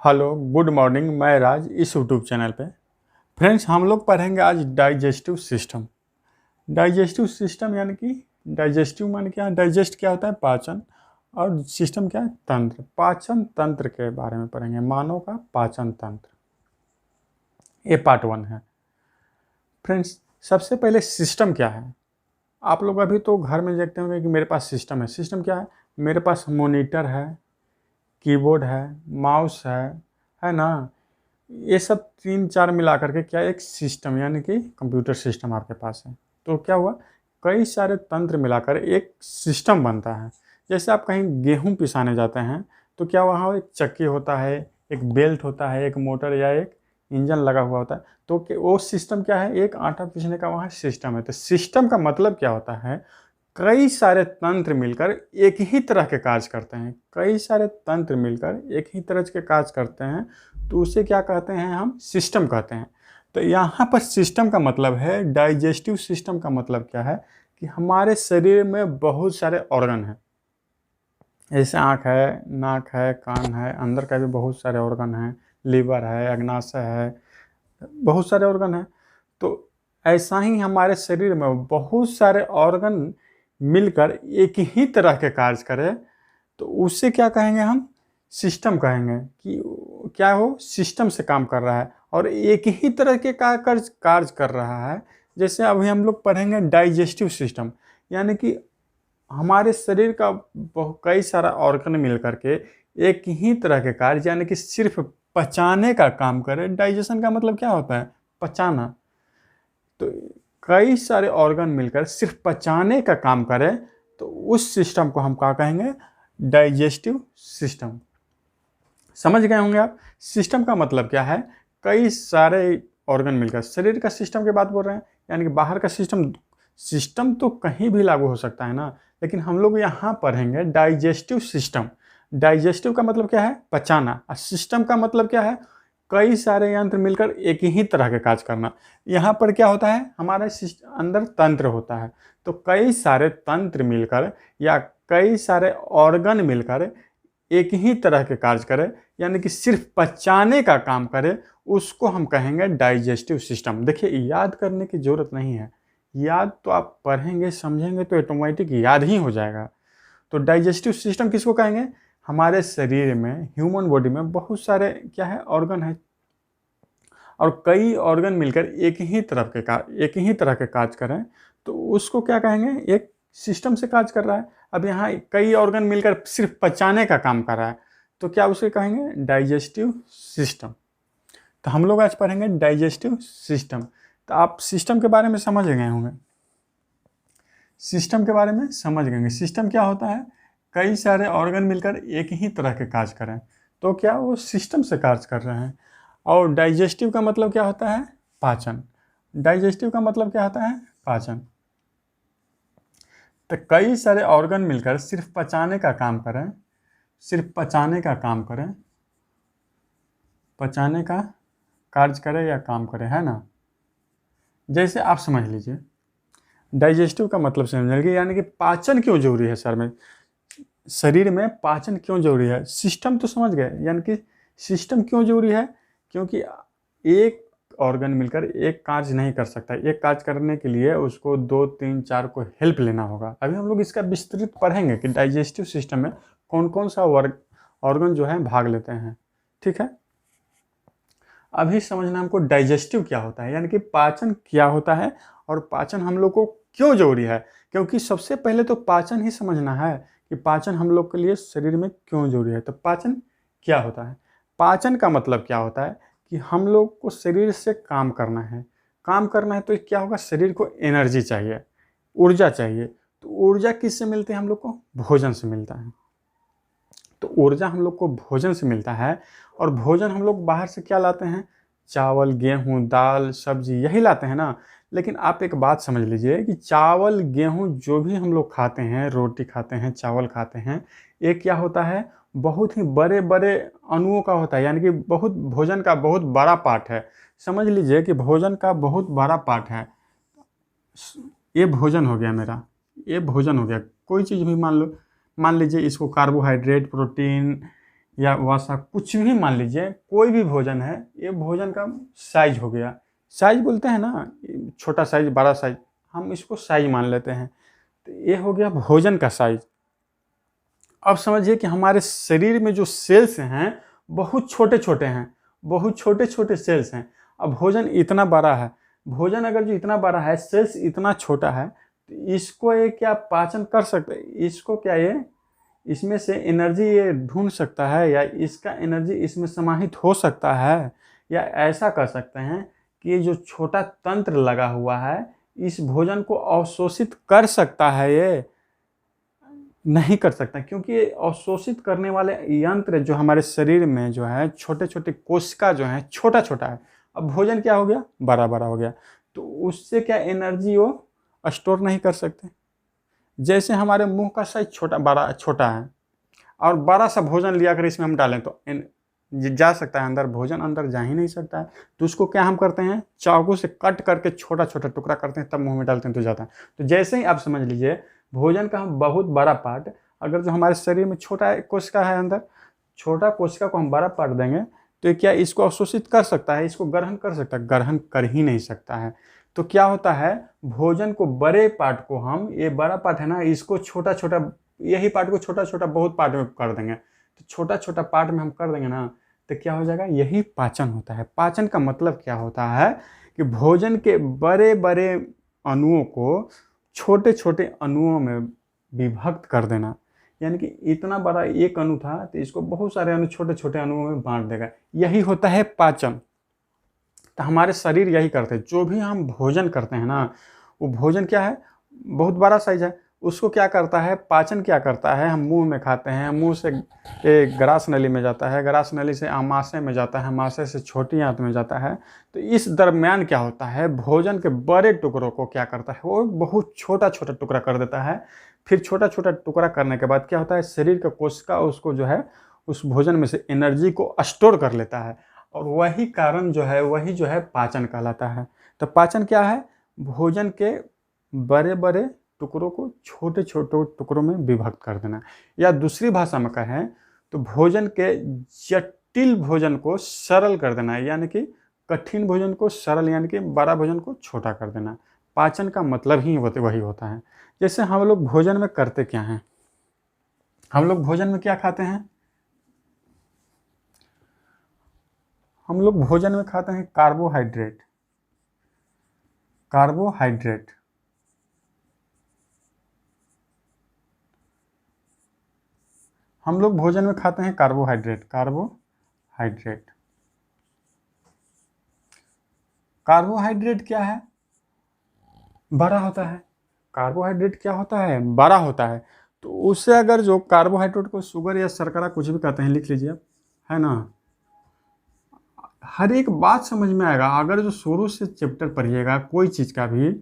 Hello good morning. मैं राज इस YouTube channel पे। फ्रेंड्स, हम लोग पढ़ेंगे आज डाइजेस्टिव सिस्टम। डाइजेस्टिव सिस्टम यानी कि डाइजेस्टिव माने क्या, डाइजेस्ट क्या होता है, पाचन, और सिस्टम क्या है, तंत्र। पाचन तंत्र के बारे में पढ़ेंगे, मानव का पाचन तंत्र। ये पार्ट 1 है। फ्रेंड्स, सबसे पहले सिस्टम क्या है। आप लोग अभी तो घर में देखते होंगे कि मेरे पास सिस्टम है। सिस्टम क्या है, मेरे पास मॉनिटर है, कीबोर्ड है, माउस है ना। ये सब 3-4 मिला करके क्या एक सिस्टम यानी कि कंप्यूटर सिस्टम आपके पास है। तो क्या हुआ, कई सारे तंत्र मिलाकर एक सिस्टम बनता है। जैसे आप कहीं गेहूं पिसाने जाते हैं तो क्या वहाँ एक चक्की होता है, एक बेल्ट होता है, एक मोटर या एक इंजन लगा हुआ होता है। तो वो सिस्टम क्या है, एक आटा पीसने का वहाँ सिस्टम है। तो सिस्टम का मतलब क्या होता है, कई सारे तंत्र मिलकर एक ही तरह के कार्य करते हैं। कई सारे तंत्र मिलकर एक ही तरह के कार्य करते हैं, तो उसे क्या कहते हैं, हम सिस्टम कहते हैं। तो यहाँ पर सिस्टम का मतलब है, डाइजेस्टिव सिस्टम का मतलब क्या है कि हमारे शरीर में बहुत सारे ऑर्गन हैं। जैसे आँख है, नाक है, कान है, अंदर का भी बहुत सारे ऑर्गन हैं, लीवर है, अग्नाशय है, बहुत सारे ऑर्गन हैं। तो ऐसा ही हमारे शरीर में बहुत सारे ऑर्गन मिलकर एक ही तरह के कार्य करें, तो उससे क्या कहेंगे, हम सिस्टम कहेंगे कि क्या हो, सिस्टम से काम कर रहा है और एक ही तरह के कार्य कर रहा है। जैसे अभी हम लोग पढ़ेंगे डाइजेस्टिव सिस्टम, यानी कि हमारे शरीर का कई सारा ऑर्गन मिल करके एक ही तरह के कार्य यानी कि सिर्फ पचाने का काम करे। डाइजेशन का मतलब क्या होता है, पचाना। तो कई सारे ऑर्गन मिलकर सिर्फ पचाने का काम करें, तो उस सिस्टम को हम क्या कहेंगे, डाइजेस्टिव सिस्टम। समझ गए होंगे आप, सिस्टम का मतलब क्या है, कई सारे ऑर्गन मिलकर। शरीर का सिस्टम की बात बोल रहे हैं, यानी कि बाहर का सिस्टम। सिस्टम तो कहीं भी लागू हो सकता है ना, लेकिन हम लोग यहाँ पढ़ेंगे डाइजेस्टिव सिस्टम। डाइजेस्टिव का मतलब क्या है, पचाना, और सिस्टम का मतलब क्या है, कई सारे यंत्र मिलकर एक ही तरह के कार्य करना। यहाँ पर क्या होता है, हमारे अंदर तंत्र होता है। तो कई सारे तंत्र मिलकर या कई सारे ऑर्गन मिलकर एक ही तरह के कार्य करें, यानी कि सिर्फ पचाने का काम करे, उसको हम कहेंगे डाइजेस्टिव सिस्टम। देखिए, याद करने की जरूरत नहीं है, याद तो आप पढ़ेंगे समझेंगे तो ऑटोमेटिक याद ही हो जाएगा। तो डाइजेस्टिव सिस्टम किसको कहेंगे, हमारे शरीर में, ह्यूमन बॉडी में बहुत सारे क्या है, ऑर्गन है, और कई ऑर्गन मिलकर एक ही तरह के कार्य करें, तो उसको क्या कहेंगे, एक सिस्टम से कार्य कर रहा है। अब यहाँ कई ऑर्गन मिलकर सिर्फ पचाने का काम कर रहा है, तो क्या उसे कहेंगे, डाइजेस्टिव सिस्टम। तो हम लोग आज पढ़ेंगे डाइजेस्टिव सिस्टम। तो आप सिस्टम के बारे में समझ गए होंगे, सिस्टम के बारे में समझ गए। सिस्टम क्या होता है, कई सारे ऑर्गन मिलकर एक ही तरह के कार्य करें, तो क्या वो सिस्टम से कार्य कर रहे हैं। और डाइजेस्टिव का मतलब क्या होता है, पाचन। डाइजेस्टिव का मतलब क्या होता है, पाचन। तो कई सारे ऑर्गन मिलकर सिर्फ पचाने का काम करें, सिर्फ पचाने का काम करें, पचाने का कार्य करें या काम करें, है ना। जैसे आप समझ लीजिए, डाइजेस्टिव का मतलब समझिए, यानी कि पाचन क्यों जरूरी है सर में, शरीर में पाचन क्यों जरूरी है। सिस्टम तो समझ गए, यानी कि सिस्टम क्यों जरूरी है, क्योंकि एक ऑर्गन मिलकर एक कार्य नहीं कर सकता। एक कार्य करने के लिए उसको 2-3-4 को हेल्प लेना होगा। अभी हम लोग इसका विस्तृत पढ़ेंगे कि डाइजेस्टिव सिस्टम में कौन कौन सा ऑर्गन जो है भाग लेते हैं, ठीक है। अभी समझना हमको डाइजेस्टिव क्या होता है, यानी कि पाचन क्या होता है और पाचन हम लोग को क्यों जरूरी है। क्योंकि सबसे पहले तो पाचन ही समझना है कि पाचन हम लोग के लिए शरीर में क्यों जरूरी है। तो पाचन क्या होता है, पाचन का मतलब क्या होता है कि हम लोग को शरीर से काम करना है। काम करना है तो क्या होगा, शरीर को एनर्जी चाहिए, ऊर्जा चाहिए। तो ऊर्जा किससे मिलती है, हम लोग को भोजन से मिलता है। तो ऊर्जा हम लोग को भोजन से मिलता है, और भोजन हम लोग बाहर से क्या लाते हैं, चावल, गेहूं, दाल, सब्जी, यही लाते हैं ना। लेकिन आप एक बात समझ लीजिए कि चावल, गेहूं जो भी हम लोग खाते हैं, रोटी खाते हैं, चावल खाते हैं, ये क्या होता है, बहुत ही बड़े बड़े अणुओं का होता है। यानी कि बहुत भोजन का बहुत बड़ा पार्ट है। समझ लीजिए कि भोजन का बहुत बड़ा पार्ट है। ये भोजन हो गया मेरा, ये भोजन हो गया। कोई चीज़ भी मान लो, मान लीजिए इसको कार्बोहाइड्रेट, प्रोटीन या वसा, कुछ भी मान लीजिए, कोई भी भोजन है, ये भोजन का साइज हो गया। साइज बोलते हैं ना, छोटा साइज बड़ा साइज, हम इसको साइज मान लेते हैं। तो ये हो गया भोजन का साइज। अब समझिए कि हमारे शरीर में जो सेल्स हैं बहुत छोटे छोटे हैं, बहुत छोटे छोटे सेल्स हैं। अब भोजन इतना बड़ा है, भोजन अगर जो इतना बड़ा है, सेल्स इतना छोटा है, तो इसको ये क्या पाचन कर सकते, इसको क्या ये इसमें से एनर्जी ये ढूंढ सकता है, या इसका एनर्जी इसमें समाहित हो सकता है, या ऐसा कर सकते हैं कि ये जो छोटा तंत्र लगा हुआ है इस भोजन को अवशोषित कर सकता है? ये नहीं कर सकता, क्योंकि ये अवशोषित करने वाले यंत्र जो हमारे शरीर में जो है, छोटे छोटे कोशिका जो है, छोटा छोटा है। अब भोजन क्या हो गया, बड़ा बड़ा हो गया, तो उससे क्या एनर्जी वो स्टोर नहीं कर सकते। जैसे हमारे मुंह का साइज छोटा बड़ा छोटा है, और बड़ा सा भोजन लिया कर इसमें हम डालें तो जा सकता है अंदर, भोजन अंदर जा ही नहीं सकता है। तो उसको क्या हम करते हैं, चाकू से कट करके छोटा छोटा टुकड़ा करते हैं, तब मुंह में डालते हैं तो जाता है। तो जैसे ही आप समझ लीजिए भोजन का हम बहुत बड़ा पार्ट, अगर जो हमारे शरीर में छोटा कोशिका है अंदर, छोटा कोशिका को हम बड़ा पार्ट देंगे तो ये क्या इसको अवशोषित कर सकता है, इसको ग्रहण कर सकता है? ग्रहण कर ही नहीं सकता है। तो क्या होता है, भोजन को बड़े पार्ट को हम, ये बड़ा पार्ट है ना, इसको छोटा छोटा, यही पार्ट को छोटा छोटा बहुत पार्ट में कर देंगे। तो छोटा छोटा पार्ट में हम कर देंगे ना, तो क्या हो जाएगा, यही पाचन होता है। पाचन का मतलब क्या होता है कि भोजन के बड़े बड़े अणुओं को छोटे छोटे अणुओं में विभक्त कर देना। यानी कि इतना बड़ा एक अणु था तो इसको बहुत सारे अणु छोटे छोटे अणुओं में बांट देगा, यही होता है पाचन। तो हमारे शरीर यही करते हैं, जो भी हम भोजन करते हैं ना, वो भोजन क्या है, बहुत बड़ा साइज है, उसको क्या करता है, पाचन क्या करता है, हम मुंह में खाते हैं, मुंह से ग्रास नली में जाता है, ग्रास नली से आमाशय में जाता है, आमाशय से छोटी आंत में जाता है। तो इस दरम्यान क्या होता है, भोजन के बड़े टुकड़ों को क्या करता है, वो बहुत छोटा छोटा टुकड़ा कर देता है। फिर छोटा छोटा टुकड़ा करने के बाद क्या होता है, शरीर का कोशिका उसको जो है, उस भोजन में से एनर्जी को स्टोर कर लेता है, और वही कारण जो है, वही जो है पाचन कहलाता है। तो पाचन क्या है, भोजन के बड़े बड़े टुकड़ों को छोटे छोटे टुकड़ों में विभक्त कर देना, या दूसरी भाषा में कहें तो भोजन के जटिल भोजन को सरल कर देना, यानी कि कठिन भोजन को सरल, यानी कि बड़ा भोजन को छोटा कर देना। पाचन का मतलब ही वही होता है। जैसे हम लोग भोजन में करते क्या हैं, हम लोग भोजन में क्या खाते हैं, हम लोग भोजन में खाते हैं कार्बोहाइड्रेट। कार्बोहाइड्रेट हम लोग भोजन में खाते हैं कार्बोहाइड्रेट। कार्बोहाइड्रेट कार्बोहाइड्रेट क्या है, बड़ा होता है। कार्बोहाइड्रेट क्या होता है, बड़ा होता है। तो उससे अगर जो कार्बोहाइड्रेट को शुगर या शर्करा कुछ भी कहते हैं, लिख लीजिए आप, है ना, हर एक बात समझ में आएगा अगर जो शुरू से चैप्टर पढ़िएगा कोई चीज़ का भी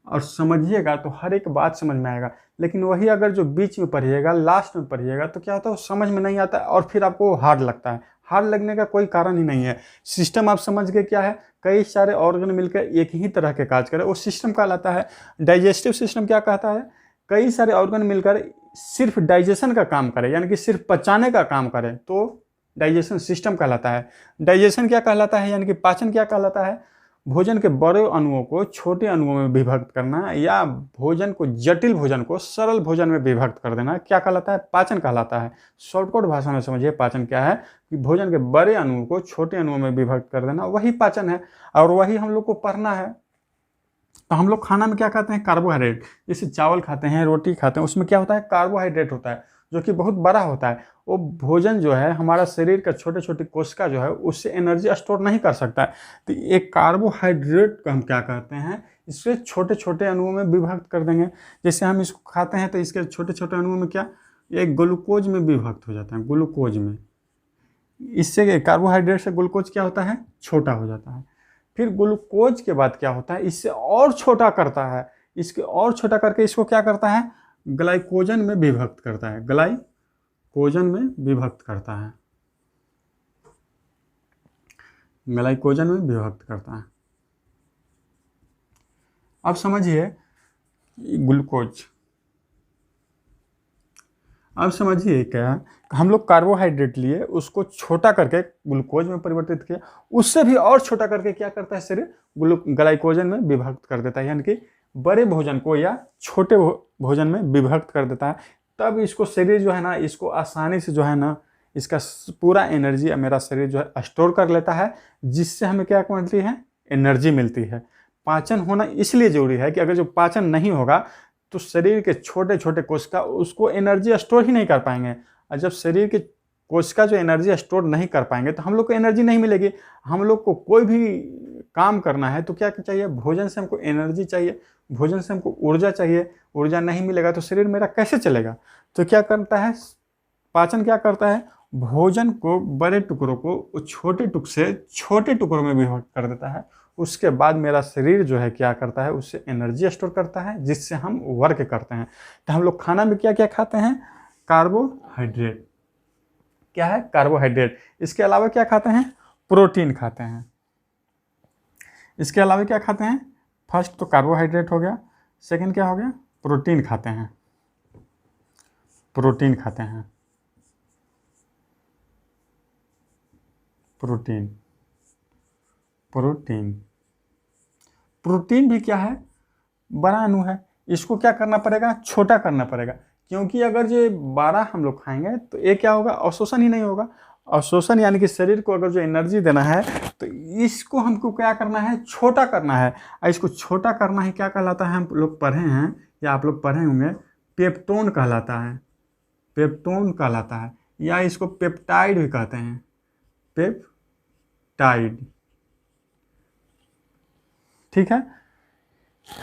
और समझिएगा तो हर एक बात समझ में आएगा। लेकिन वही अगर जो बीच में पढ़िएगा, लास्ट में पढ़िएगा, तो क्या होता है, वो समझ में नहीं आता और फिर आपको हार्ड लगता है। हार्ड लगने का कोई कारण ही नहीं है। सिस्टम आप समझ के क्या है, कई सारे ऑर्गन मिलकर एक ही तरह के काज करें, वो सिस्टम कहलाता है। डाइजेस्टिव सिस्टम क्या कहता है, कई सारे ऑर्गन मिलकर सिर्फ डाइजेशन का काम करें, यानी कि सिर्फ पचाने का काम करें, तो डाइजेशन सिस्टम कहलाता है। डाइजेशन क्या कहलाता है, यानी कि पाचन क्या कहलाता है, भोजन के बड़े अणुओं को छोटे अणुओं में विभक्त करना, या भोजन को, जटिल भोजन को सरल भोजन में विभक्त कर देना, क्या कहलाता है, पाचन कहलाता है। शॉर्टकट भाषा में समझिए पाचन क्या है, कि भोजन के बड़े अणुओं को छोटे अणुओं में विभक्त कर देना, वही पाचन है। और वही हम लोग को पढ़ना है। तो हम लोग खाना में क्या खाते हैं, कार्बोहाइड्रेट। जैसे चावल खाते हैं, रोटी खाते हैं, उसमें क्या होता है, कार्बोहाइड्रेट होता है, जो कि बहुत बड़ा होता है। वो भोजन जो है हमारा शरीर का छोटे छोटे कोशिका जो है उससे एनर्जी स्टोर नहीं कर सकता है। तो एक कार्बोहाइड्रेट को हम क्या कहते हैं, इससे छोटे छोटे अणुओं में विभक्त कर देंगे। जैसे हम इसको खाते हैं तो इसके छोटे छोटे अणुओं में क्या, एक ग्लूकोज में विभक्त हो जाता है, ग्लूकोज में। इससे कार्बोहाइड्रेट से ग्लूकोज क्या होता है, छोटा हो जाता है। फिर ग्लूकोज के बाद क्या होता है, इससे और छोटा करता है, इसके और छोटा करके इसको क्या करता है, ग्लाइकोजन में विभक्त करता है, ग्लाइकोजन में विभक्त करता है, ग्लाइकोजन में विभक्त करता है। अब समझिए ग्लूकोज, अब समझिए क्या, हम लोग कार्बोहाइड्रेट लिए, उसको छोटा करके ग्लूकोज में परिवर्तित किया, उससे भी और छोटा करके क्या करता है शरीर, ग्लाइकोजन में विभक्त कर देता है, यानी कि बड़े भोजन को या छोटे भोजन में विभक्त कर देता है। तब इसको शरीर जो है ना, इसको आसानी से जो है ना, इसका पूरा एनर्जी मेरा शरीर जो है स्टोर कर लेता है, जिससे हमें क्या मिलती है, एनर्जी मिलती है। पाचन होना इसलिए जरूरी है कि अगर जो पाचन नहीं होगा तो शरीर के छोटे छोटे कोशिका उसको एनर्जी स्टोर ही नहीं कर पाएंगे, और जब शरीर के कोशिका जो एनर्जी स्टोर नहीं कर पाएंगे तो हम लोग को एनर्जी नहीं मिलेगी। हम लोग को कोई भी काम करना है तो क्या चाहिए, भोजन से हमको एनर्जी चाहिए, भोजन से हमको ऊर्जा चाहिए। ऊर्जा नहीं मिलेगा तो शरीर मेरा कैसे चलेगा। तो क्या करता है पाचन, क्या करता है, भोजन को बड़े टुकड़ों को छोटे छोटे टुकड़ों में विभक्त कर देता है। उसके बाद मेरा शरीर जो है क्या करता है, उससे एनर्जी स्टोर करता है, जिससे हम वर्क करते हैं। तो हम लोग खाना में क्या क्या खाते हैं, कार्बोहाइड्रेट, क्या है, कार्बोहाइड्रेट। इसके अलावा क्या खाते हैं, प्रोटीन खाते हैं। इसके अलावा क्या खाते हैं, फर्स्ट तो कार्बोहाइड्रेट हो गया, सेकंड क्या हो गया, प्रोटीन खाते हैं, प्रोटीन खाते हैं, प्रोटीन। प्रोटीन प्रोटीन भी क्या है, बड़ा अणु है, इसको क्या करना पड़ेगा, छोटा करना पड़ेगा। क्योंकि अगर ये 12 हम लोग खाएंगे तो ये क्या होगा, अवशोषण ही नहीं होगा। अवशोषण यानी कि शरीर को अगर जो एनर्जी देना है तो इसको हमको क्या करना है, छोटा करना है। और इसको छोटा करना ही क्या कहलाता है, हम लोग पढ़े हैं या आप लोग पढ़े होंगे, पेप्टोन कहलाता है, पेप्टोन कहलाता है, या इसको पेप्टाइड भी कहते हैं, पेप्टाइड। ठीक है।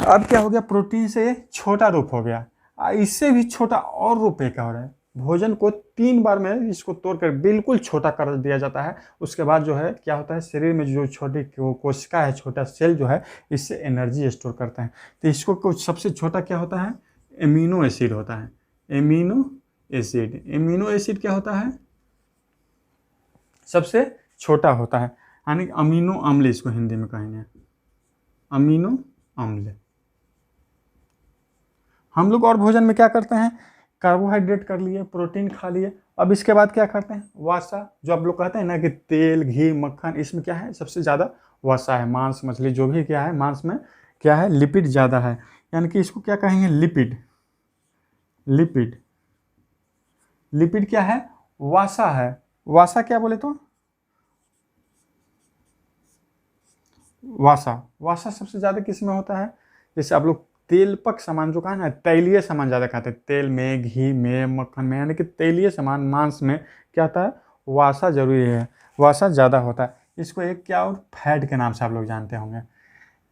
अब क्या हो गया, प्रोटीन से छोटा रूप हो गया, इससे भी छोटा और रूप एक हो रहा है। भोजन को 3 बार में इसको तोड़कर बिल्कुल छोटा कर दिया जाता है। उसके बाद जो है क्या होता है, शरीर में जो छोटी कोशिका है, छोटा सेल जो है, इससे एनर्जी स्टोर करता है। तो इसको कुछ सबसे छोटा क्या होता है, एमिनो एसिड होता है, एमिनो एसिड। एमिनो एसिड क्या होता है, सबसे छोटा होता है, यानी अमीनो अम्ल इसको हिंदी में कहेंगे, अमीनो अम्ल। हम लोग और भोजन में क्या करते हैं, कार्बोहाइड्रेट कर लिए, प्रोटीन खा लिए, अब इसके बाद क्या करते हैं, वसा। जो आप लोग कहते हैं ना कि तेल, घी, मक्खन, इसमें क्या है, सबसे ज़्यादा वसा है। मांस, मछली जो भी क्या है, मांस में क्या है, लिपिड ज़्यादा है, यानी कि इसको क्या कहेंगे, लिपिड। लिपिड, लिपिड क्या है, वसा है। वसा क्या बोले तो, वसा। वसा सबसे ज़्यादा किस में होता है, जैसे आप लोग तेलपक सामान जो कहा ना, तैलीय सामान ज़्यादा खाते हैं, तेल में, घी में, मक्खन में, यानी कि तैलीय सामान, मांस में क्या होता है, वसा जरूरी है, वसा ज़्यादा होता है। इसको एक क्या और फैट के नाम से आप लोग जानते होंगे।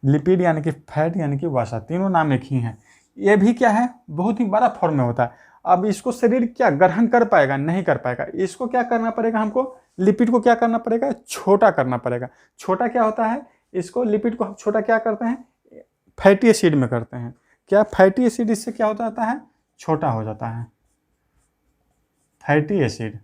लिपिड यानी कि फैट यानी कि वसा, तीनों नाम एक ही हैं। ये भी क्या है, बहुत ही बड़ा फॉर्म में होता है। अब इसको शरीर क्या ग्रहण कर पाएगा, नहीं कर पाएगा। इसको क्या करना पड़ेगा, हमको लिपिड को क्या करना पड़ेगा, छोटा करना पड़ेगा। छोटा क्या होता है, इसको लिपिड को हम छोटा क्या करते हैं, फैटी एसिड में करते हैं। क्या, फैटी एसिड, इससे क्या होता जाता है, छोटा हो जाता है, फैटी एसिड।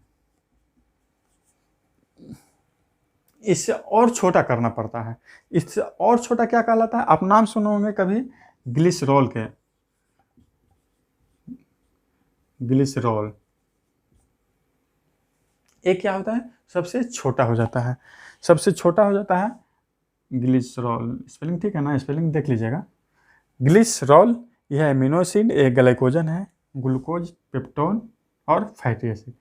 इससे और छोटा करना पड़ता है। इससे और छोटा क्या कहलाता है, आप नाम सुने होंगे कभी, ग्लिसरॉल के, ग्लिसरॉल। एक क्या होता है, सबसे छोटा हो जाता है, सबसे छोटा हो जाता है ग्लिसरॉल। स्पेलिंग ठीक है ना, स्पेलिंग देख लीजिएगा। ग्लिसरॉल यह एमिनो एसिड, एक ग्लाइकोजन है, ग्लूकोज, पेप्टोन और फैटी एसिड।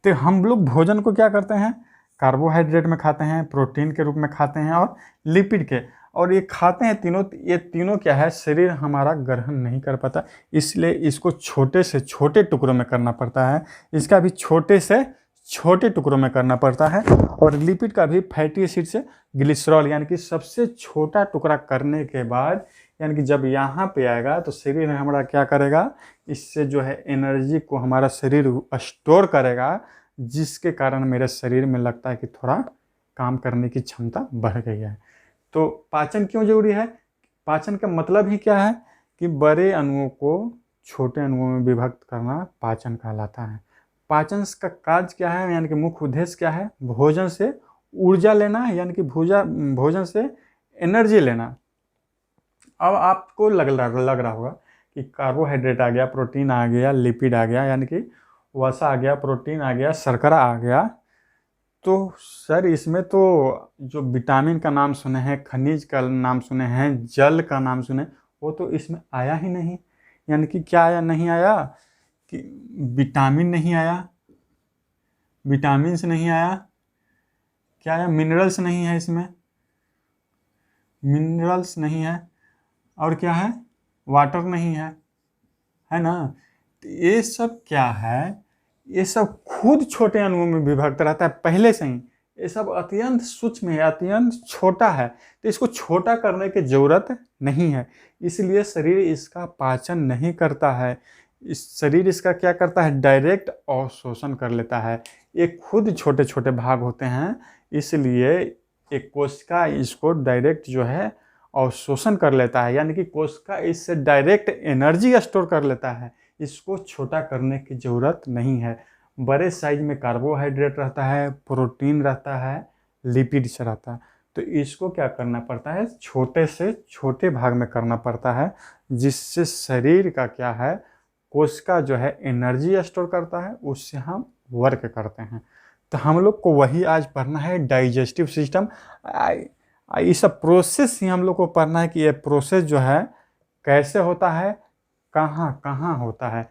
तो हम लोग भोजन को क्या करते हैं, कार्बोहाइड्रेट में खाते हैं, प्रोटीन के रूप में खाते हैं और लिपिड के, और ये खाते हैं तीनों। ये तीनों क्या है, शरीर हमारा ग्रहण नहीं कर पाता, इसलिए इसको छोटे से छोटे टुकड़ों में करना पड़ता है। इसका भी छोटे से छोटे टुकड़ों में करना पड़ता है। और लिपिड का भी फैटी एसिड से ग्लिसरॉल, यानी कि सबसे छोटा टुकड़ा करने के बाद, यानी कि जब यहाँ पे आएगा तो शरीर हमारा क्या करेगा, इससे जो है एनर्जी को हमारा शरीर स्टोर करेगा, जिसके कारण मेरे शरीर में लगता है कि थोड़ा काम करने की क्षमता बढ़ गई है। तो पाचन क्यों जरूरी है, पाचन का मतलब ही क्या है कि बड़े अणुओं को छोटे अणुओं में विभक्त करना पाचन कहलाता है। पाचन का कार्य क्या है, यानी कि मुख्य उद्देश्य क्या है, भोजन से ऊर्जा लेना, यानी कि भोजन से एनर्जी लेना। अब आपको लग रहा होगा कि कार्बोहाइड्रेट आ गया, प्रोटीन आ गया, लिपिड आ गया, यानी कि वसा आ गया, प्रोटीन आ गया, शर्करा आ गया। तो सर इसमें तो जो विटामिन का नाम सुने हैं, खनिज का नाम सुने हैं, जल का नाम सुने, वो तो इसमें आया ही नहीं। यानी कि क्या आया, नहीं आया कि विटामिन नहीं आया, विटामिन्स नहीं आया, क्या आया, मिनरल्स नहीं है इसमें, मिनरल्स नहीं है, और क्या है, वाटर नहीं है ना। तो ये सब क्या है, ये सब खुद छोटे अणुओं में विभक्त रहता है पहले से ही। ये सब अत्यंत सूक्ष्म है, अत्यंत छोटा है, तो इसको छोटा करने की जरूरत नहीं है। इसलिए शरीर इसका पाचन नहीं करता है। इस शरीर इसका क्या करता है, डायरेक्ट अवशोषण कर लेता है। ये खुद छोटे छोटे भाग होते हैं, इसलिए एक कोशिका इसको डायरेक्ट जो है अवशोषण कर लेता है। यानी कि कोशिका इससे डायरेक्ट एनर्जी स्टोर कर लेता है। इसको छोटा करने की ज़रूरत नहीं है। बड़े साइज में कार्बोहाइड्रेट रहता है, प्रोटीन रहता है, लिपिड्स रहता है। तो इसको क्या करना पड़ता है, छोटे से छोटे भाग में करना पड़ता है, जिससे शरीर का क्या है, कोशिका जो है एनर्जी स्टोर करता है, उससे हम वर्क करते हैं। तो हम लोग को वही आज पढ़ना है, डाइजेस्टिव सिस्टम। इस प्रोसेस ही हम लोग को पढ़ना है कि ये प्रोसेस जो है कैसे होता है, कहाँ कहाँ होता है,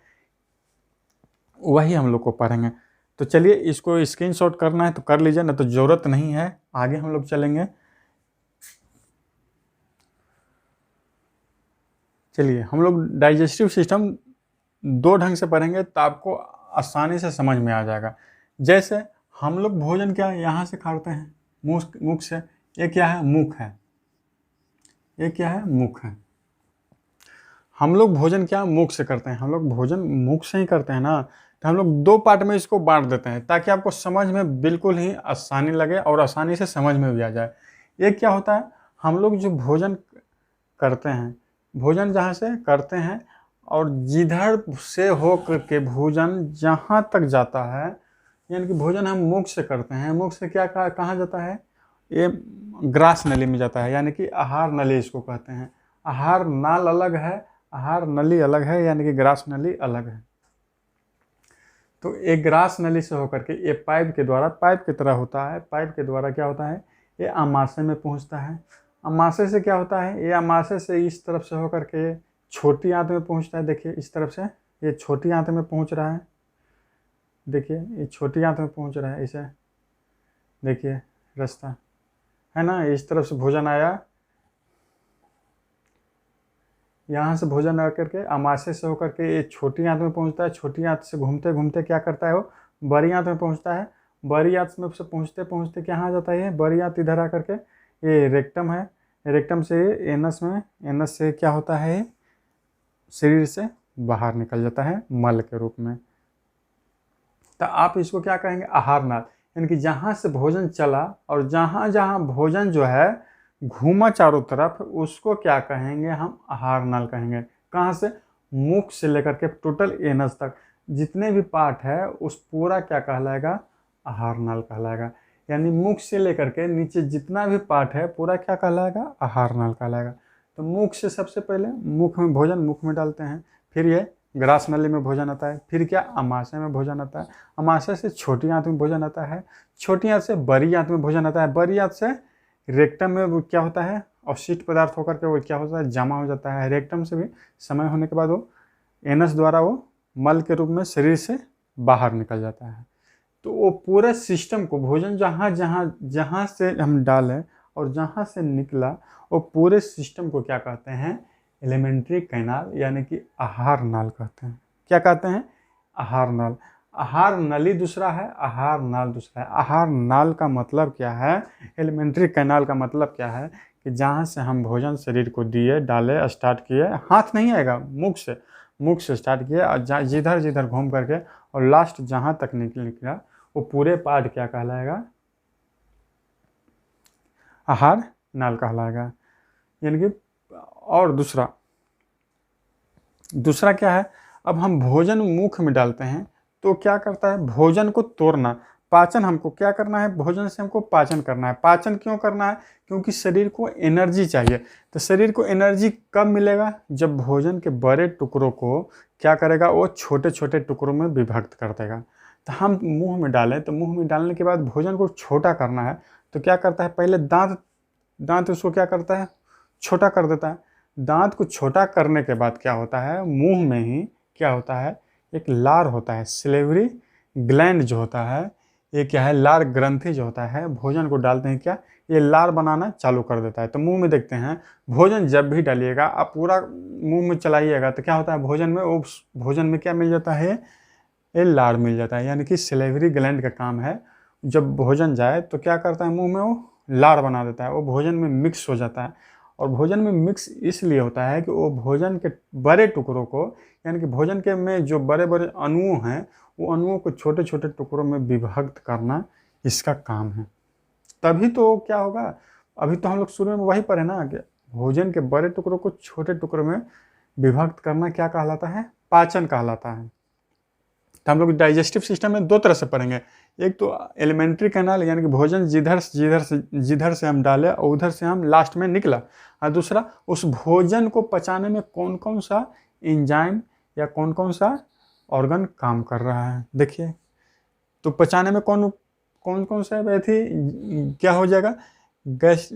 वही हम लोग को पढ़ेंगे। तो चलिए इसको स्क्रीनशॉट करना है तो कर लीजिए, ना तो ज़रूरत नहीं है, आगे हम लोग चलेंगे। चलिए हम लोग डाइजेस्टिव सिस्टम दो ढंग से पढ़ेंगे तो आपको आसानी से समझ में आ जाएगा। जैसे हम लोग भोजन क्या यहाँ से खाते हैं, मुख से। ये क्या है, मुख है, ये क्या है, मुख है। हम लोग भोजन क्या मुख से करते हैं, हम लोग भोजन मुख से ही करते हैं ना। तो हम लोग दो पार्ट में इसको बांट देते हैं ताकि आपको समझ में बिल्कुल ही आसानी लगे और आसानी से समझ में भी आ जाए। ये क्या होता है, हम लोग जो भोजन करते हैं, भोजन जहाँ से करते हैं और जिधर से हो करके भोजन जहाँ तक जाता है, यानी कि भोजन हम मुख से करते हैं, मुख से क्या कहाँ जाता है, ये ग्रास नली में जाता है, यानी कि आहार नली इसको कहते हैं। आहार नाल अलग है, आहार नली अलग है, यानी कि ग्रास नली अलग है। तो एक ग्रास नली से होकर के ये पाइप के द्वारा, पाइप की तरह होता है, पाइप के द्वारा क्या होता है, ये आमाशय में पहुंचता है। आमाशय से क्या होता है, ये आमाशय से इस तरफ से होकर के छोटी आंत में पहुंचता है। देखिए इस तरफ से ये छोटी आंत में पहुंच रहा है, देखिए ये छोटी आंत में पहुंच रहा है, इसे देखिए रास्ता है ना। इस तरफ से भोजन आया, यहाँ से भोजन आ करके आमाशय से होकर के ये छोटी आंत में पहुँचता है। छोटी आंत से घूमते घूमते क्या करता है, वो बड़ी आंत में पहुँचता है। बड़ी आंत में से पहुँचते पहुँचते कहाँ जाता है, ये बड़ी आंत इधर आ करके ये रेक्टम है, रेक्टम से एनस में, एनस से क्या होता है, शरीर से बाहर निकल जाता है मल के रूप में। तो आप इसको क्या कहेंगे, आहार नाल। यानी कि जहाँ से भोजन चला और जहाँ जहाँ भोजन जो है घूमा चारों तरफ, उसको क्या कहेंगे, हम आहार नाल कहेंगे। कहाँ से, मुख से लेकर के टोटल एनस तक जितने भी पार्ट है उस पूरा क्या कहलाएगा, आहार नाल कहलाएगा। यानी मुख से लेकर के नीचे जितना भी पार्ट है पूरा क्या कहलाएगा, आहार नाल कहलाएगा। तो मुख से सबसे पहले मुख में भोजन मुख में डालते हैं, फिर ये ग्रास नली में भोजन आता है, फिर क्या आमाशय में भोजन आता है, आमाशय से छोटी आंत में भोजन आता है, छोटी आंत से बड़ी आंत में भोजन आता है, बड़ी आंत से रेक्टम में वो क्या होता है, अवशिष्ट पदार्थ होकर के वो क्या होता है, जमा हो जाता है। रेक्टम से भी समय होने के बाद वो एनस द्वारा वो मल के रूप में शरीर से बाहर निकल जाता है। तो वो पूरे सिस्टम को, भोजन जहाँ जहाँ जहाँ से हम डालें और जहाँ से निकला, वो पूरे सिस्टम को क्या कहते हैं, एलिमेंट्री कैनाल, यानी कि आहार नाल कहते हैं। क्या कहते हैं, आहार नाल। आहार नली दूसरा है, आहार नाल दूसरा है। आहार नाल का मतलब क्या है, एलिमेंट्री कैनाल का मतलब क्या है कि जहाँ से हम भोजन शरीर को दिए, डाले, स्टार्ट किए, हाथ नहीं आएगा, मुख से स्टार्ट किए और जिधर जिधर घूम करके और लास्ट जहाँ तक निकला वो पूरे पार्ट क्या कहलाएगा, आहार नाल कहलाएगा। यानी कि और दूसरा क्या है, अब हम भोजन मुख में डालते हैं तो क्या करता है, भोजन को तोड़ना, पाचन हमको क्या करना है, भोजन से हमको पाचन करना है। पाचन क्यों करना है, क्योंकि शरीर को एनर्जी चाहिए। तो शरीर को एनर्जी कब मिलेगा, जब भोजन के बड़े टुकड़ों को क्या करेगा, वो छोटे छोटे टुकड़ों में विभक्त कर देगा। तो हम मुंह में डालें, तो मुंह में डालने के बाद भोजन को छोटा करना है, तो क्या करता है, पहले दांत उसको क्या करता है, छोटा कर देता है। दांत को छोटा करने के बाद क्या होता है, मुंह में ही क्या होता है, एक लार होता है, सिलेवरी ग्लैंड जो होता है, ये क्या है, लार ग्रंथि जो होता है, भोजन को डालते हैं क्या, ये लार बनाना चालू कर देता है। तो मुंह में देखते हैं, भोजन जब भी डालिएगा आप पूरा मुंह में चलाइएगा तो क्या होता है, भोजन में वो भोजन में क्या मिल जाता है, ये लार मिल जाता है। यानी कि सिलेवरी ग्लैंड का काम है, जब भोजन जाए तो क्या करता है, मुंह में वो लार बना देता है, वो भोजन में मिक्स हो जाता है। और भोजन में मिक्स इसलिए होता है कि वो भोजन के बड़े टुकड़ों को, यानी कि भोजन के में जो बड़े बड़े अणु हैं, वो अणुओं को छोटे छोटे टुकड़ों में विभक्त करना इसका काम है। तभी तो क्या होगा, अभी तो हम लोग शुरू में वही पढ़े ना कि भोजन के बड़े टुकड़ों को छोटे टुकड़ों में विभक्त करना क्या कहलाता है, पाचन कहलाता है। तो हम लोग डाइजेस्टिव सिस्टम में दो तरह से पढ़ेंगे, एक तो एलिमेंट्री कैनाल, यानी कि भोजन जिधर से हम डाले और उधर से हम लास्ट में निकला, और दूसरा उस भोजन को पचाने में कौन कौन सा एंजाइम या कौन कौन सा ऑर्गन काम कर रहा है। देखिए, तो पचाने में कौन कौन कौन सा थी क्या हो जाएगा, गैस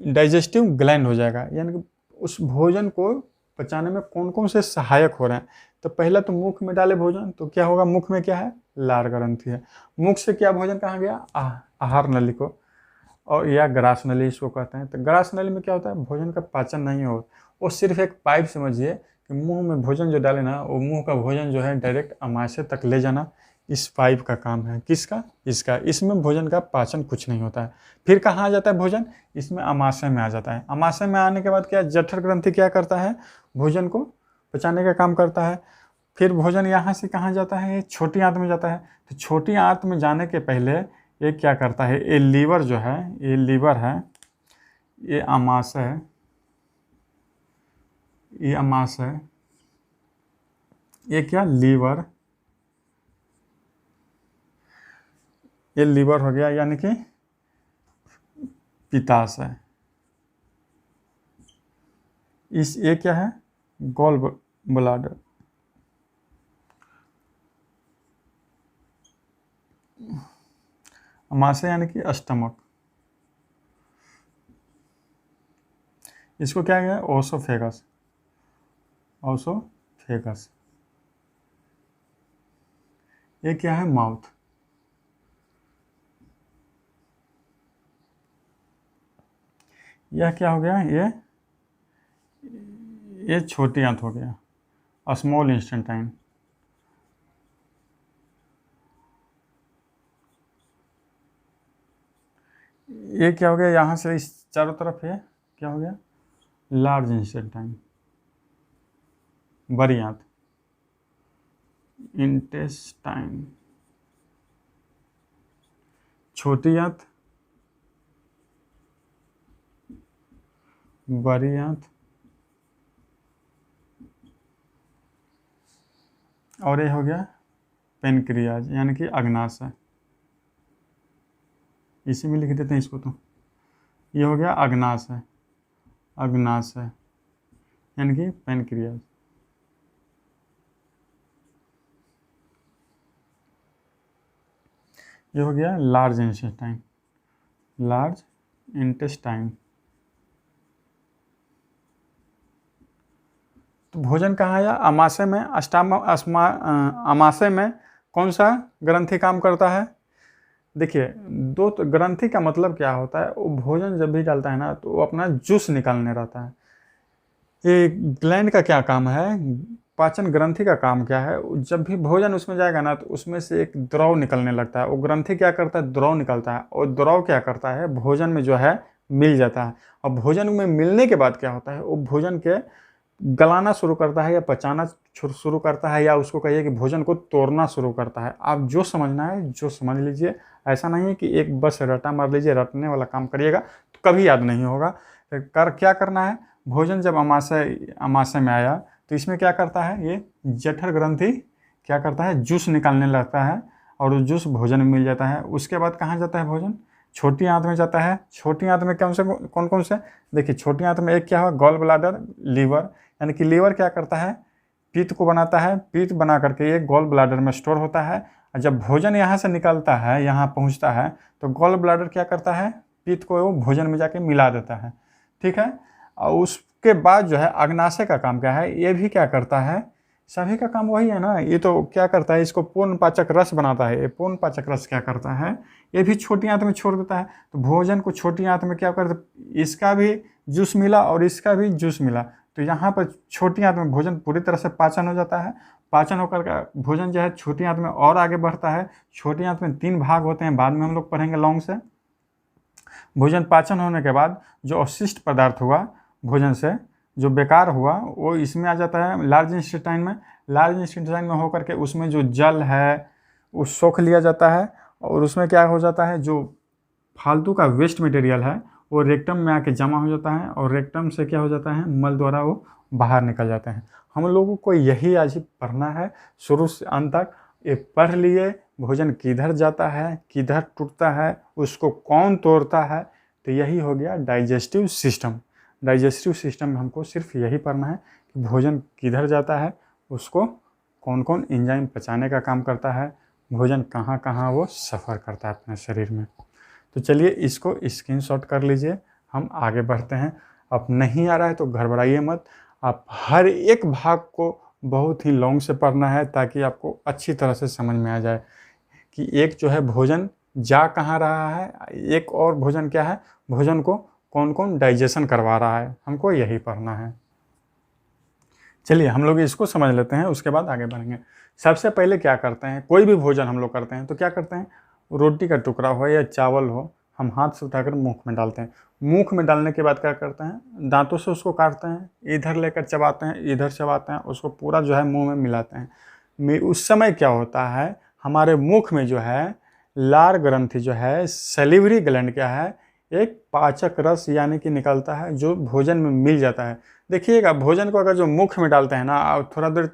डाइजेस्टिव ग्लैंड हो जाएगा, यानी कि उस भोजन को पचाने में कौन कौन से सहायक हो रहे हैं। तो पहला तो मुख में डाले भोजन तो क्या होगा, मुख में क्या है, लार ग्रंथि है। मुख से क्या भोजन कहाँ गया, आहार नली को, और या ग्रास नली इसको कहते हैं। तो ग्रास नली में क्या होता है, भोजन का पाचन नहीं हो, वो सिर्फ एक पाइप समझिए कि मुंह में भोजन जो डाले ना, वो मुंह का भोजन जो है डायरेक्ट अमाशय तक ले जाना, इस पाइप का काम है। किसका, इसका। इसमें भोजन का पाचन कुछ नहीं होता है। फिर कहाँ आ जाता है भोजन, इसमें अमाशय में आ जाता है। अमाशय में आने के बाद क्या, जठर ग्रंथि क्या करता है, भोजन को पचाने का काम करता है। फिर भोजन यहाँ से कहाँ जाता है, ये छोटी आंत में जाता है। तो छोटी आंत में जाने के पहले ये क्या करता है, ये लीवर जो है, ये लीवर है, ये अमाशय, ये अमाशय, ये क्या, लीवर, ये लीवर हो गया, यानी कि पित्ताशय। इस ये क्या है, गॉल ब्लाडर। अमाशय यानी कि स्टमक, इसको क्या है, ओसोफेगस, ओसोफेगस। ये क्या है, माउथ। यह क्या हो गया, ये छोटी आंत हो गया, स्मॉल इंस्टेंटाइन। ये क्या हो गया, यहाँ से इस चारों तरफ है क्या हो गया, लार्ज इंस्टेंटाइन, बड़ी आंत, इंटेस्टाइन, छोटी आंत, बड़ी आंत, और ये हो गया पेनक्रियाज, यानी कि अग्नाशय। इसी में लिख देते हैं इसको। तो ये हो गया अग्नाशय, अग्नाशय यानी कि पेनक्रियाज। ये हो गया लार्ज इंटेस्टाइन, लार्ज इंटेस्टाइन। तो भोजन कहाँ आया, अमाशय में। अमाशय में कौन सा ग्रंथि काम करता है, देखिए दो तो ग्रंथि का मतलब क्या होता है, वो भोजन जब भी डालता है ना तो वो अपना जूस निकालने रहता है। ये ग्लैंड का क्या काम है, पाचन ग्रंथि का काम क्या है, जब भी भोजन उसमें जाएगा ना तो उसमें से एक द्रव निकलने लगता है। वो ग्रंथि क्या करता है, द्रव निकलता है, और द्रव क्या करता है, भोजन में जो है मिल जाता है। और भोजन में मिलने के बाद क्या होता है, वो भोजन के गलाना शुरू करता है या पचाना शुरू करता है, या उसको कहिए कि भोजन को तोड़ना शुरू करता है। आप जो समझना है जो समझ लीजिए। ऐसा नहीं है कि एक बस रटा मार लीजिए, रटने वाला काम करिएगा तो कभी याद नहीं होगा। क्या करना है, भोजन जब अमाशय में आया तो इसमें क्या करता है, ये जठर ग्रंथि क्या करता है, जूस निकालने लगता है, और वो जूस भोजन में मिल जाता है। उसके बाद कहाँ जाता है भोजन? छोटी आंत में जाता है। छोटी आंत में कौन कौन से? देखिए छोटी आंत में एक क्या हुआ, गॉल ब्लाडर, लीवर, यानी कि लीवर क्या करता है, पित्त को बनाता है, पित्त बना करके ये गॉल ब्लाडर में स्टोर होता है। और जब भोजन यहाँ से निकलता है, यहाँ पहुँचता है, तो गॉल ब्लाडर क्या करता है, पित्त को वो भोजन में जाके मिला देता है। ठीक है। और उसके बाद जो है अग्नाशय का काम क्या है, ये भी क्या करता है, सभी का काम वही है ना। ये तो क्या करता है, इसको पूर्ण पाचक रस बनाता है। ये पूर्ण पाचक रस क्या करता है, ये भी छोटी आंत में छोड़ देता है। तो भोजन को छोटी आंत में क्या करता है, इसका भी जूस मिला और इसका भी जूस मिला, तो यहाँ पर छोटी आंत में भोजन पूरी तरह से पाचन हो जाता है। पाचन होकर का भोजन जो है छोटी आंत में और आगे बढ़ता है। छोटी आंत में 3 भाग होते हैं, बाद में हम लोग पढ़ेंगे लॉन्ग से। भोजन पाचन होने के बाद जो अवशिष्ट पदार्थ हुआ भोजन से, जो बेकार हुआ, वो इसमें आ जाता है लार्ज इंटेस्टाइन में। लार्ज इंटेस्टाइन में होकर के उसमें जो जल है वो सोख लिया जाता है, और उसमें क्या हो जाता है, जो फालतू का वेस्ट मटेरियल है वो रेक्टम में आके जमा हो जाता है, और रेक्टम से क्या हो जाता है, मल द्वारा वो बाहर निकल जाते हैं। हम लोगों को यही आज पढ़ना है शुरू से अंत तक। ये पढ़ लिए भोजन किधर जाता है, किधर टूटता है, उसको कौन तोड़ता है, तो यही हो गया डाइजेस्टिव सिस्टम। डाइजेस्टिव सिस्टम में हमको सिर्फ यही पढ़ना है कि भोजन किधर जाता है, उसको कौन कौन एंजाइम पचाने का काम करता है, भोजन कहाँ कहाँ वो सफ़र करता है अपने शरीर में। तो चलिए इसको स्क्रीनशॉट कर लीजिए, हम आगे बढ़ते हैं। अब नहीं आ रहा है तो घबराइए मत, आप हर एक भाग को बहुत ही लॉन्ग से पढ़ना है ताकि आपको अच्छी तरह से समझ में आ जाए कि एक जो है भोजन जा कहाँ रहा है, एक और भोजन क्या है, भोजन को कौन कौन डाइजेशन करवा रहा है, हमको यही पढ़ना है। चलिए हम लोग इसको समझ लेते हैं, उसके बाद आगे बढ़ेंगे। सबसे पहले क्या करते हैं, कोई भी भोजन हम लोग करते हैं तो क्या करते हैं, रोटी का टुकड़ा हो या चावल हो, हम हाथ से उठाकर मुंह में डालते हैं। मुंह में डालने के बाद क्या करते हैं, दांतों से उसको काटते हैं, इधर लेकर चबाते हैं, इधर चबाते हैं, उसको पूरा जो है मुंह में मिलाते हैं। उस समय क्या होता है, हमारे मुख में जो है लार ग्रंथि जो है, सैलिवरी ग्लैंड क्या है, एक पाचक रस यानी कि निकलता है जो भोजन में मिल जाता है। देखिएगा भोजन को अगर जो मुख में डालते हैं ना, और थोड़ा देर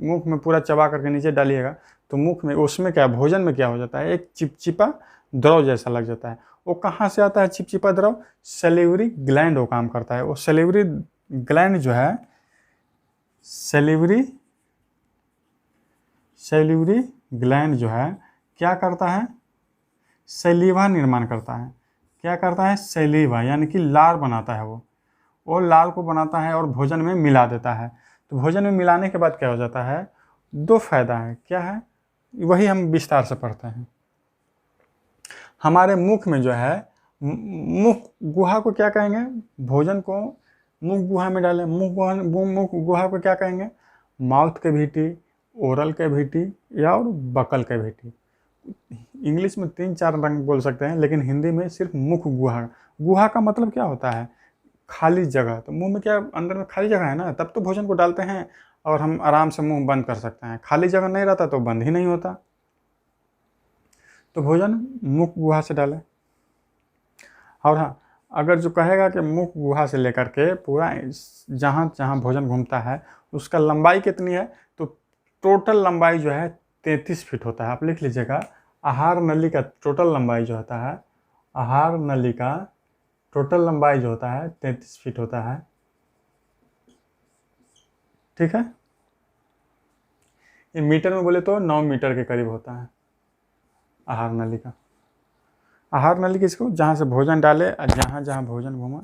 मुख में पूरा चबा करके नीचे डालिएगा, तो मुख में उसमें क्या, भोजन में क्या हो जाता है, एक चिपचिपा द्रव जैसा लग जाता है। वो कहाँ से आता है चिपचिपा द्रव, सैलिवरी ग्लैंड वो काम करता है। वो सैलिवरी ग्लैंड जो है, सैलिवरी ग्लैंड जो है क्या करता है, सैलिवा निर्माण करता है। क्या करता है, सैलिवा यानी कि लार बनाता है। वो लार को बनाता है और भोजन में मिला देता है। तो भोजन में मिलाने के बाद क्या हो जाता है, 2 फायदा है। क्या है, वही हम विस्तार से पढ़ते हैं। हमारे मुख में जो है, मुख गुहा को क्या कहेंगे, भोजन को मुख गुहा में डालें, मुख गुहा को क्या कहेंगे, माउथ कैविटी, ओरल कैविटी या और बकल कैविटी। इंग्लिश में 3-4 रंग बोल सकते हैं, लेकिन हिंदी में सिर्फ मुख गुहा। गुहा का मतलब क्या होता है, खाली जगह। तो मुंह में क्या अंदर में खाली जगह है ना, तब तो भोजन को डालते हैं और हम आराम से मुंह बंद कर सकते हैं। खाली जगह नहीं रहता तो बंद ही नहीं होता। तो भोजन मुख गुहा से डालें। और हाँ, अगर जो कहेगा कि मुख गुहा से लेकर के पूरा जहाँ जहाँ भोजन घूमता है उसका लंबाई कितनी है, तो टोटल लंबाई जो है 33 फीट होता है। आप लिख लीजिएगा, आहार नली का टोटल लंबाई जो होता है, आहार नली का टोटल लंबाई जो होता है 33 फीट होता है। ठीक है, ये मीटर में बोले तो 9 मीटर के करीब होता है आहार नली का। आहार नली किसको, जहाँ से भोजन डाले और जहाँ जहाँ भोजन घूमा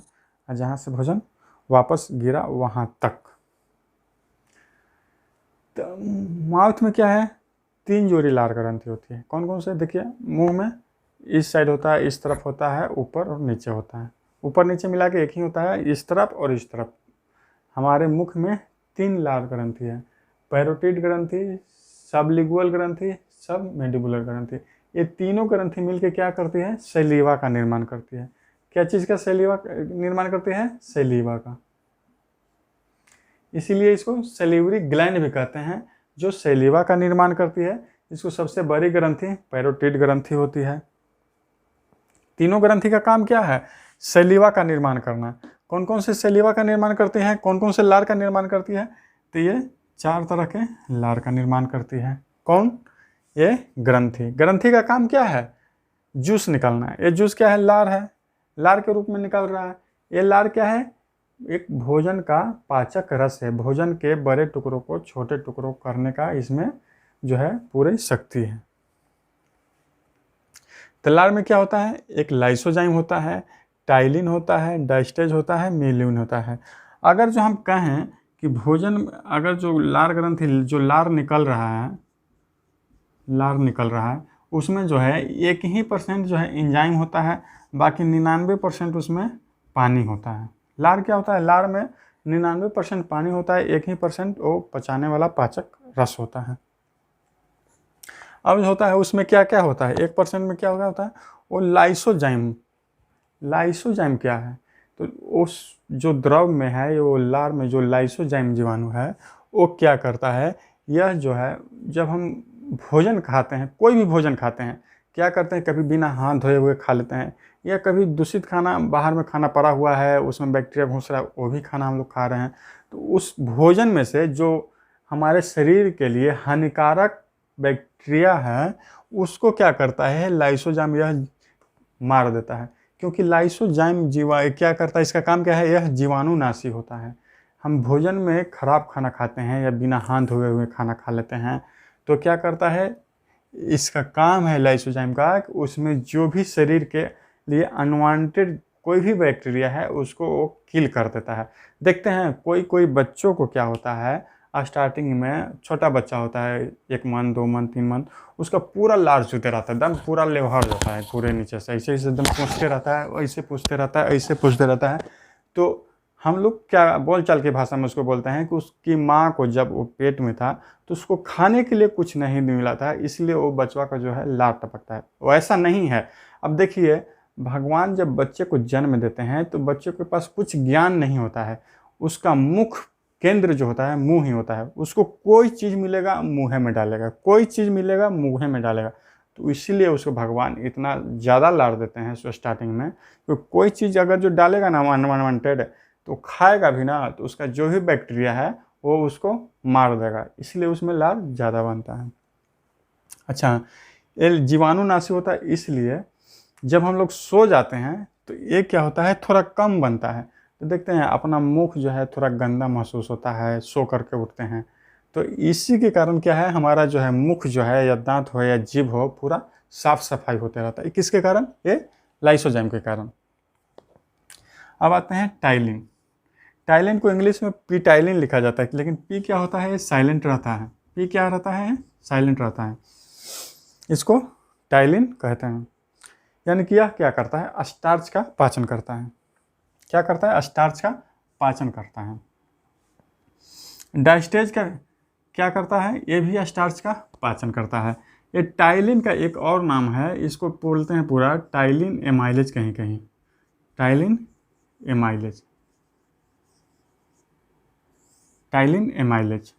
और जहाँ से भोजन वापस गिरा वहाँ तक। तो माउथ में क्या है, 3 जोड़ी लार ग्रंथि होती है। कौन कौन से, देखिए मुंह में इस साइड होता है, इस तरफ होता है, ऊपर और नीचे होता है। ऊपर नीचे मिला के एक ही होता है, इस तरफ और इस तरफ। हमारे मुख में 3 लार ग्रंथि है, पैरोटिड ग्रंथि, सबलिंगुअल ग्रंथि, सब मैंडिबुलर ग्रंथि। ये तीनों ग्रंथि मिलके क्या करती है, सैलिवा का निर्माण करती है। क्या चीज़ का सैलिवा निर्माण करती है, सैलिवा का। इसीलिए इसको सैलिवरी ग्लैंड भी कहते हैं, जो सैलिवा का निर्माण करती है। इसको सबसे बड़ी ग्रंथि पैरोटिड ग्रंथि होती है। तीनों ग्रंथि का काम क्या है, सैलिवा का निर्माण करना। कौन कौन से सैलिवा का निर्माण करती हैं, कौन कौन से लार का निर्माण करती है, तो ये 4 तरह के लार का निर्माण करती है। कौन, ये ग्रंथि। ग्रंथि का काम क्या है? जूस निकालना है। ये जूस क्या है? लार है, लार के रूप में निकल रहा है। ये लार क्या है? एक भोजन का पाचक रस है। भोजन के बड़े टुकड़ों को छोटे टुकड़ों करने का इसमें जो है पूरी शक्ति है। तो लार में क्या होता है? एक लाइसोजाइम होता है, टाइलिन होता है, डाइस्टेज होता है, म्यूलिन होता है। अगर जो हम कहें कि भोजन, अगर जो लार ग्रंथि जो लार निकल रहा है, लार निकल रहा है, उसमें जो है 1% जो है एंजाइम होता है, बाकी 99% उसमें पानी होता है। लार क्या होता है? लार में 99% पानी होता है, 1% वो पचाने वाला पाचक रस होता है। अब होता है उसमें क्या क्या होता है? 1% में क्या होता है? वो लाइसोजाइम। लाइसोजाइम क्या है? तो उस जो द्रव में है, वो लार में जो लाइसोजाइम जीवाणु है, वो क्या करता है? यह जो है, जब हम भोजन खाते हैं, कोई भी भोजन खाते हैं, क्या करते हैं? कभी बिना हाथ धोए हुए खा लेते हैं, या कभी दूषित खाना, बाहर में खाना पड़ा हुआ है, उसमें बैक्टीरिया घुस रहा है, वो भी खाना हम लोग खा रहे हैं। तो उस भोजन में से जो हमारे शरीर के लिए हानिकारक बैक्टीरिया है, उसको क्या करता है? लाइसोजाइम यह मार देता है। क्योंकि लाइसोजाइम क्या करता है? इसका काम क्या है? यह जीवाणुनाशी होता है। हम भोजन में खराब खाना खाते हैं या बिना हाथ धोए हुए खाना खा लेते हैं, तो क्या करता है? इसका काम है लाइसोजाइम का, उसमें जो भी शरीर के लिए अनवांटेड कोई भी बैक्टीरिया है, उसको वो किल कर देता है। देखते हैं कोई कोई बच्चों को क्या होता है, स्टार्टिंग में छोटा बच्चा होता है, 1 मंथ 2 मंथ 3 मंथ, उसका पूरा लार चूते रहता है, एकदम पूरा लेवहर जाता है पूरे नीचे से, ऐसे ऐसे एकदम पूछते रहता है, ऐसे पूछते रहता है, ऐसे पूछते रहता है। तो हम लोग क्या बोलचाल की भाषा में उसको बोलते हैं कि उसकी माँ को जब वो पेट में था, तो उसको खाने के लिए कुछ नहीं मिला था, इसलिए वो बचवा का जो है लार टपकता है। वो ऐसा नहीं है। अब देखिए, भगवान जब बच्चे को जन्म देते हैं, तो बच्चे के पास कुछ ज्ञान नहीं होता है। उसका मुख केंद्र जो होता है मुंह ही होता है। उसको कोई चीज़ मिलेगा मुँह में डालेगा, कोई चीज़ मिलेगा मुँह में डालेगा। तो इसीलिए उसको भगवान इतना ज़्यादा लाड़ देते हैं स्टार्टिंग में। तो कोई चीज़ अगर जो डालेगा ना अनवांटेड, तो खाएगा भी ना, तो उसका जो भी बैक्टीरिया है वो उसको मार देगा, इसलिए उसमें लार ज़्यादा बनता है। अच्छा, ये जीवाणुनाशी होता है, इसलिए जब हम लोग सो जाते हैं तो ये क्या होता है? थोड़ा कम बनता है। तो देखते हैं अपना मुख जो है थोड़ा गंदा महसूस होता है, सो करके उठते हैं। तो इसी के कारण क्या है, हमारा जो है मुख जो है, या दांत हो या जीभ हो, पूरा साफ सफाई होते रहता है। किसके कारण? ये लाइसोजाइम के कारण। अब आते हैं टाइलिन। टाइलिन को इंग्लिश में पीटाइलिन लिखा जाता है, लेकिन पी क्या होता है? साइलेंट रहता है। पी क्या रहता है? साइलेंट रहता है। इसको टाइलिन कहते हैं। यानी कि यह क्या करता है? स्टार्च का पाचन करता है। क्या करता है? स्टार्च का पाचन करता है। डाइस्टेज का क्या करता है? ये भी स्टार्च का पाचन करता है। ये टाइलिन का एक और नाम है, इसको बोलते हैं पूरा टाइलिन एमाइलेज, कहीं कहीं टाइलिन एमाइलेज, टाइलिन एमाइलेज।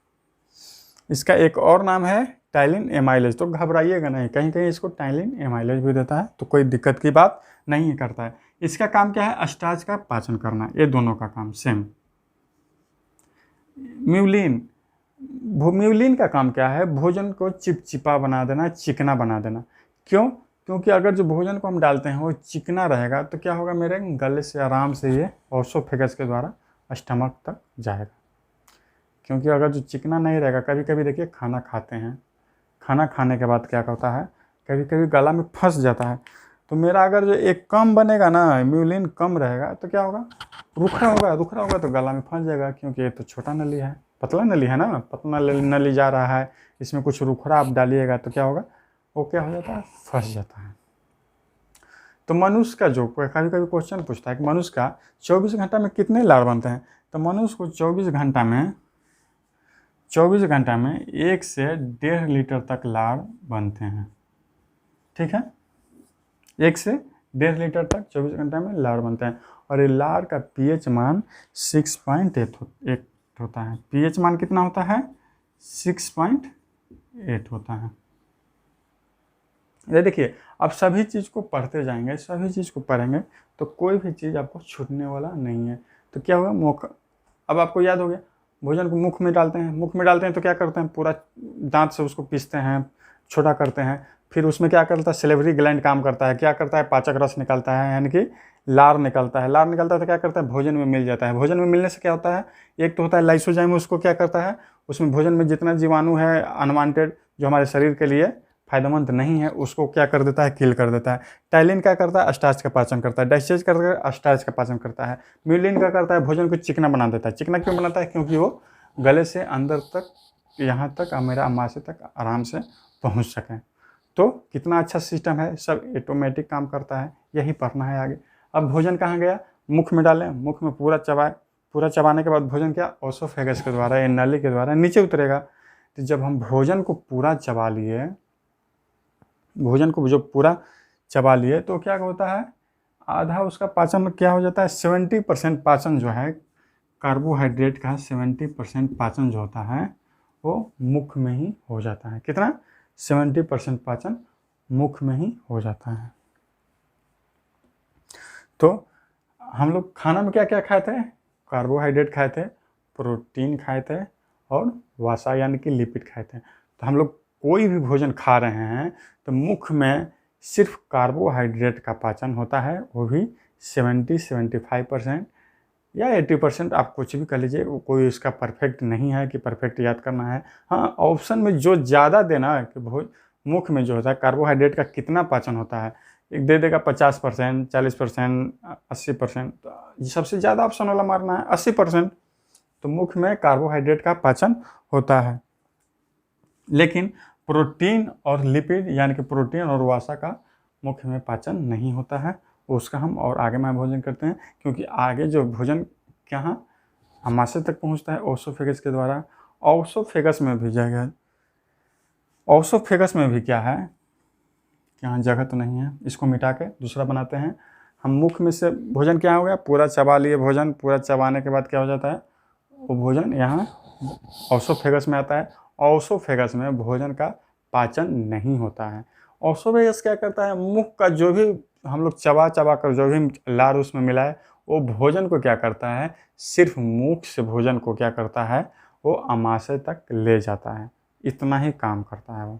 इसका एक और नाम है टाइलिन एमाइलेज। तो घबराइएगा नहीं, कहीं कहीं इसको टाइलिन एमाइलेज भी देता है, तो कोई दिक्कत की बात नहीं करता है। इसका काम क्या है? स्टार्च का पाचन करना। ये दोनों का काम सेम। म्यूलिन, म्यूलिन का काम क्या है? भोजन को चिपचिपा बना देना, चिकना बना देना। क्यों? क्योंकि अगर जो भोजन को हम डालते हैं वो चिकना रहेगा, तो क्या होगा? मेरे गले से आराम से ये ओसोफेगस के द्वारा स्टमक तक जाएगा। क्योंकि अगर जो चिकना नहीं रहेगा, कभी कभी देखिए खाना खाते हैं, खाना खाने के बाद क्या होता है, कभी कभी गला में फंस जाता है। तो मेरा अगर जो एक कम बनेगा ना, म्यूलिन कम रहेगा, तो क्या होगा? रुखरा होगा, रुखरा होगा तो गला में फंस जाएगा। क्योंकि ये तो छोटा नली है, पतला नली है ना, पतला नली जा रहा है, इसमें कुछ रुखरा आप डालिएगा तो क्या होगा? वो क्या हो जाता है? फंस जाता है। तो मनुष्य का जो कभी कभी क्वेश्चन पूछता है कि मनुष्य का 24 घंटा में कितने लार बनते हैं, तो मनुष्य को 24 घंटा में 1 से 1.5 लीटर तक लार बनते हैं। ठीक है, 1 से 1.5 लीटर तक 24 घंटा में लार बनते हैं। और ये लार का पीएच मान 6.8 होता है। पीएच मान कितना होता है? 6.8 होता है। ये देखिए, आप सभी चीज़ को पढ़ते जाएंगे, सभी चीज़ को पढ़ेंगे, तो कोई भी चीज़ आपको छूटने वाला नहीं है। तो क्या होगा? अब आपको याद हो गया, भोजन को मुख में डालते हैं, मुख में डालते हैं तो क्या करते हैं? पूरा दांत से उसको पीसते हैं, छोटा करते हैं। फिर उसमें क्या करता है, सेलेवरी ग्लैंड काम करता है, क्या करता है, पाचक रस निकलता है, यानी कि लार निकलता है। लार निकलता है तो क्या करता है, भोजन में मिल जाता है। भोजन में मिलने से क्या होता है, एक तो होता है लाइसोजाइम, उसको क्या करता है, उसमें भोजन में जितना जीवाणु है अनवांटेड, जो हमारे शरीर के लिए फायदेमंद नहीं है, उसको क्या कर देता है, किल कर देता है। टाइलिन क्या करता है, स्टार्च का पाचन करता है। डाइजेस्ट करके स्टार्च का पाचन करता है। म्यूलिन क्या करता है, भोजन को चिकना बना देता है। चिकना क्यों बनाता है, क्योंकि वो गले से अंदर तक, यहाँ तक मेरा अमाशय तक आराम से पहुँच सकें। तो कितना अच्छा सिस्टम है, सब ऑटोमेटिक काम करता है। यही पढ़ना है आगे। अब भोजन कहाँ गया, मुख में डालें, मुख में पूरा चबाए। पूरा चबाने के बाद भोजन क्या ओसोफेगस के द्वारा या नली के द्वारा नीचे उतरेगा। तो जब हम भोजन को पूरा चबा लिए, भोजन को जो पूरा चबा लिए, तो क्या होता है, आधा उसका पाचन क्या हो जाता है, 70% पाचन जो है कार्बोहाइड्रेट का, 70% पाचन जो होता है वो मुख में ही हो जाता है। कितना, 70% पाचन मुख में ही हो जाता है। तो हम लोग खाना में क्या क्या खाए थे, कार्बोहाइड्रेट खाए थे, प्रोटीन खाए थे और वसा यानी कि लिपिड खाए थे। तो हम लोग कोई भी भोजन खा रहे हैं तो मुख में सिर्फ कार्बोहाइड्रेट का पाचन होता है, वो भी 70-75% या 80%, आप कुछ भी कर लीजिए, कोई इसका परफेक्ट नहीं है कि परफेक्ट याद करना है। हाँ, ऑप्शन में जो ज़्यादा देना है कि मुख में जो होता है कार्बोहाइड्रेट का कितना पाचन होता है, एक दे देगा 50%, 40%, 80%। तो सबसे ज़्यादा ऑप्शन वाला मारना है 80%। तो मुख में कार्बोहाइड्रेट का पाचन होता है, लेकिन प्रोटीन और लिपिड यानी कि प्रोटीन और वसा का मुख में पाचन नहीं होता है। उसका हम और आगे में भोजन करते हैं, क्योंकि आगे जो भोजन कहाँ अमाशय तक पहुंचता है ओसोफेगस के द्वारा। ओसोफेगस में भी जगह, ओसोफेगस में भी क्या है, यहाँ जगह तो नहीं है, इसको मिटा के दूसरा बनाते हैं। हम मुख में से भोजन क्या हो गया, पूरा चबा लिए भोजन, पूरा चबाने के बाद क्या हो जाता है, वो भोजन यहाँ ओसोफेगस में आता है। ओसोफेगस में भोजन का पाचन नहीं होता है। ओसोफेगस क्या करता है, मुख का जो भी हम लोग चबा चबा कर जो भी लार उसमें मिलाए, वो भोजन को क्या करता है, सिर्फ मुख से भोजन को क्या करता है, वो अमाशय तक ले जाता है। इतना ही काम करता है वो।